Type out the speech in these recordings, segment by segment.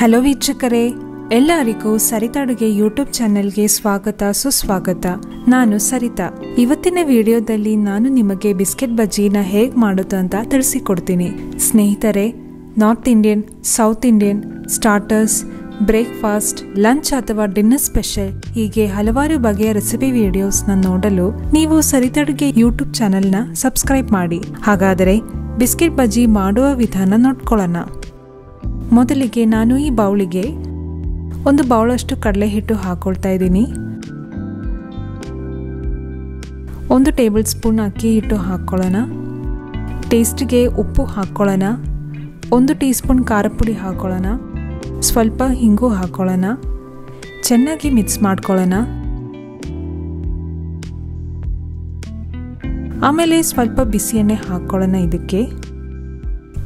Hello ವೀಕ್ಷಕರೇ, ಎಲ್ಲರಿಗೂ ಸರಿತಾ ಅಡುಗೆ ಯೂಟ್ಯೂಬ್ ಚಾನೆಲ್ಗೆ ಸ್ವಾಗತ ಸುಸ್ವಾಗತ. ನಾನು ಸರಿತಾ. ಇವತ್ತಿನ ವಿಡಿಯೋದಲ್ಲಿ ನಾನು ನಿಮಗೆ ಬಿಸ್ಕೆಟ್ ಬಜ್ಜಿನ ಹೇಗೆ ಮಾಡೋದು ಅಂತ ತಿಳಿಸಿಕೊಡ್ತೀನಿ. ಸ್ನೇಹಿತರೆ, north Indian, south Indian, starters, breakfast, lunch ಅಥವಾ ಡಿನ್ನರ್ ಸ್ಪೆಷಲ್ ಹೀಗೆ ಹಲವಾರು ಬಗೆಯ ರೆಸಿಪಿ ವಿಡಿಯೋಸ್ನ ನೋಡಲು ನೀವು ಸರಿತಾ ಅಡುಗೆ ಯೂಟ್ಯೂಬ್ ಚಾನೆಲ್ನ ಸಬ್ಸ್ಕ್ರೈಬ್ ಮಾಡಿ. ಹಾಗಾದರೆ ಬಿಸ್ಕೆಟ್ ಬಜ್ಜಿ ಮಾಡುವ ವಿಧಾನ ನೋಡ್ಕೊಳ್ಳೋಣ. ಮೊದಲಿಗೆ ನಾನು ಈ ಬೌಲಿಗೆ ಒಂದು ಬೌಲಷ್ಟು ಕಡಲೆ ಹಿಟ್ಟು ಹಾಕೊಳ್ತಾ ಇದ್ದೀನಿ. 1 ಟೇಬಲ್ ಸ್ಪೂನ್ ಅಕ್ಕಿ ಹಿಟ್ಟು ಹಾಕೊಳ್ಳೋಣ. ಟೇಸ್ಟ್ಗೆ ಉಪ್ಪು ಹಾಕೊಳ್ಳೋಣ. 1 ಟೀ ಸ್ಪೂನ್ ಖಾರ ಪುಡಿ ಹಾಕೊಳ್ಳೋಣ. ಸ್ವಲ್ಪ ಹಿಂಗು ಹಾಕೊಳ್ಳೋಣ. ಚೆನ್ನಾಗಿ ಮಿಕ್ಸ್ ಮಾಡ್ಕೊಳ್ಳೋಣ. ಆಮೇಲೆ ಸ್ವಲ್ಪ ಬಿಸಿ ಎಣ್ಣೆ ಹಾಕೊಳ್ಳೋಣ.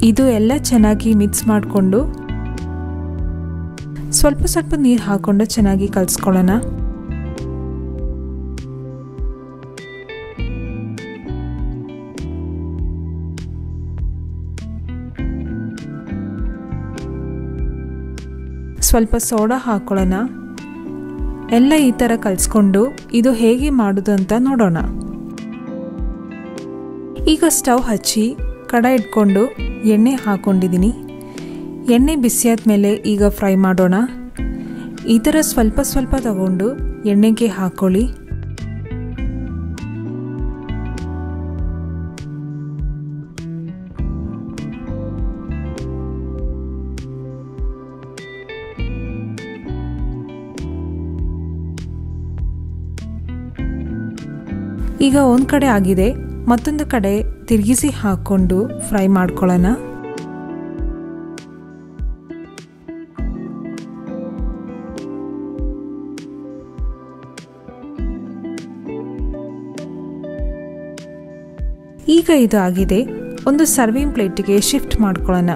ಇದು ಎಲ್ಲ ಚೆನ್ನಾಗಿ ಮಿಕ್ಸ್ ಮಾಡಿಕೊಂಡು ಸ್ವಲ್ಪ ನೀರು ಹಾಕೊಂಡು ಚೆನ್ನಾಗಿ ಕಲಿಸ್ಕೊಳ್ಳೋಣ. ಸ್ವಲ್ಪ ಸೋಡಾ ಹಾಕೊಳ್ಳೋಣ. ಎಲ್ಲ ಈ ಥರ ಕಲಿಸ್ಕೊಂಡು ಇದು ಹೇಗೆ ಮಾಡೋದು ಅಂತ ನೋಡೋಣ. ಈಗ ಸ್ಟವ್ ಹಚ್ಚಿ ಕಡಾಯಿ ಇಟ್ಕೊಂಡು ಎಣ್ಣೆ ಹಾಕೊಂಡಿದ್ದೀನಿ. ಎಣ್ಣೆ ಬಿಸಿಯಾದ ಮೇಲೆ ಈಗ ಫ್ರೈ ಮಾಡೋಣ. ಈ ಥರ ಸ್ವಲ್ಪ ತಗೊಂಡು ಎಣ್ಣೆಗೆ ಹಾಕೊಳ್ಳಿ. ಈಗ ಒಂದು ಕಡೆ ಆಗಿದೆ, ಮತ್ತೊಂದು ಕಡೆ ತಿರುಗಿಸಿ ಹಾಕೊಂಡು ಫ್ರೈ ಮಾಡ್ಕೊಳ್ಳೋಣ. ಈಗ ಇದು ಆಗಿದೆ, ಒಂದು ಸರ್ವಿಂಗ್ ಪ್ಲೇಟಿಗೆ ಶಿಫ್ಟ್ ಮಾಡ್ಕೊಳ್ಳೋಣ.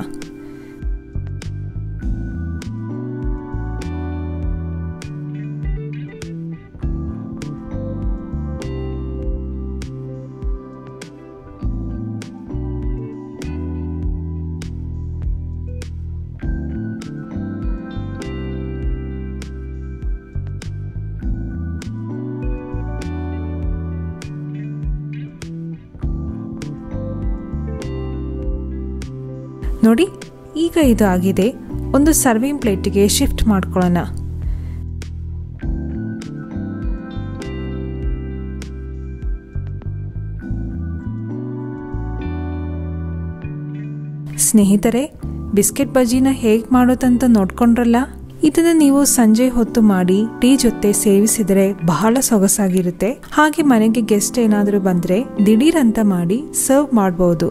ನೋಡಿ, ಈಗ ಇದು ಆಗಿದೆ, ಒಂದು ಸರ್ವಿಂಗ್ ಪ್ಲೇಟಿಗೆ ಶಿಫ್ಟ್ ಮಾಡ್ಕೊಳ್ಳೋಣ. ಸ್ನೇಹಿತರೆ, ಬಿಸ್ಕೆಟ್ ಬಜ್ಜಿನ ಹೇಗೆ ಮಾಡೋದಂತ ನೋಡ್ಕೊಂಡ್ರಲ್ಲ. ಇದನ್ನು ನೀವು ಸಂಜೆ ಹೊತ್ತು ಮಾಡಿ ಟೀ ಜೊತೆ ಸೇವಿಸಿದರೆ ಬಹಳ ಸೊಗಸಾಗಿರುತ್ತೆ. ಹಾಗೆ ಮನೆಗೆ ಗೆಸ್ಟ್ ಏನಾದರೂ ಬಂದರೆ ದಿಢೀರ್ ಅಂತ ಮಾಡಿ ಸರ್ವ್ ಮಾಡಬಹುದು.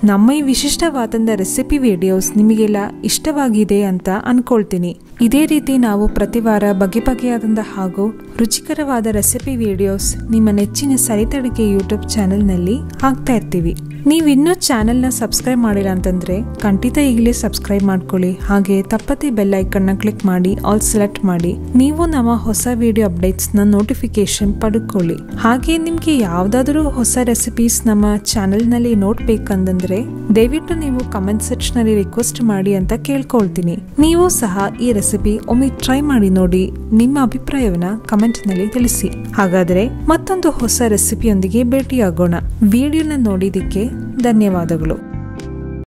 ನಮ್ಮ ಈ ವಿಶಿಷ್ಟವಾದ ರೆಸಿಪಿ ವಿಡಿಯೋಸ್ ನಿಮಗೆಲ್ಲ ಇಷ್ಟವಾಗಿದೆ ಅಂತ ಅನ್ಕೊಳ್ತೀನಿ. ಇದೇ ರೀತಿ ನಾವು ಪ್ರತಿ ವಾರ ಬಗೆಯಾದಂಥ ಹಾಗೂ ರುಚಿಕರವಾದ ರೆಸಿಪಿ ವಿಡಿಯೋಸ್ ನಿಮ್ಮ ನೆಚ್ಚಿನ ಸರಿತಾ ಅಡುಗೆ ಯೂಟ್ಯೂಬ್ ಚಾನೆಲ್ನಲ್ಲಿ ಹಾಕ್ತಾ ಇರ್ತೀವಿ. ನೀವಿನ್ನೂ ಚಾನೆಲ್ನ ಸಬ್ಸ್ಕ್ರೈಬ್ ಮಾಡಿಲ್ಲ ಅಂತಂದರೆ ಖಂಡಿತ ಈಗಲೇ ಸಬ್ಸ್ಕ್ರೈಬ್ ಮಾಡ್ಕೊಳ್ಳಿ. ಹಾಗೆ ತಪ್ಪದೇ ಬೆಲ್ ಐಕನ್ನ ಕ್ಲಿಕ್ ಮಾಡಿ ಆಲ್ ಸೆಲೆಕ್ಟ್ ಮಾಡಿ. ನೀವು ನಮ್ಮ ಹೊಸ ವಿಡಿಯೋ ಅಪ್ಡೇಟ್ಸ್ನ ನೋಟಿಫಿಕೇಶನ್ ಪಡ್ಕೊಳ್ಳಿ. ಹಾಗೆ ನಿಮಗೆ ಯಾವುದಾದ್ರೂ ಹೊಸ ರೆಸಿಪೀಸ್ ನಮ್ಮ ಚಾನೆಲ್ನಲ್ಲಿ ನೋಡ್ಬೇಕಂದ್ರೆ ದಯವಿಟ್ಟು ನೀವು ಕಮೆಂಟ್ ಸೆಕ್ಷನಲ್ಲಿ ರಿಕ್ವೆಸ್ಟ್ ಮಾಡಿ ಅಂತ ಕೇಳ್ಕೊಳ್ತೀನಿ. ನೀವು ಸಹ ಈ ರೆಸಿಪಿ ಒಮ್ಮೆ ಟ್ರೈ ಮಾಡಿ ನೋಡಿ. ನಿಮ್ಮ ಅಭಿಪ್ರಾಯವನ್ನ ಕಮೆಂಟ್ನಲ್ಲಿ ತಿಳಿಸಿ. ಹಾಗಾದರೆ ಮತ್ತೊಂದು ಹೊಸ ರೆಸಿಪಿಯೊಂದಿಗೆ ಭೇಟಿಯಾಗೋಣ. ವಿಡಿಯೋನ ನೋಡಿದ್ದಕ್ಕೆ ಧನ್ಯವಾದಗಳು.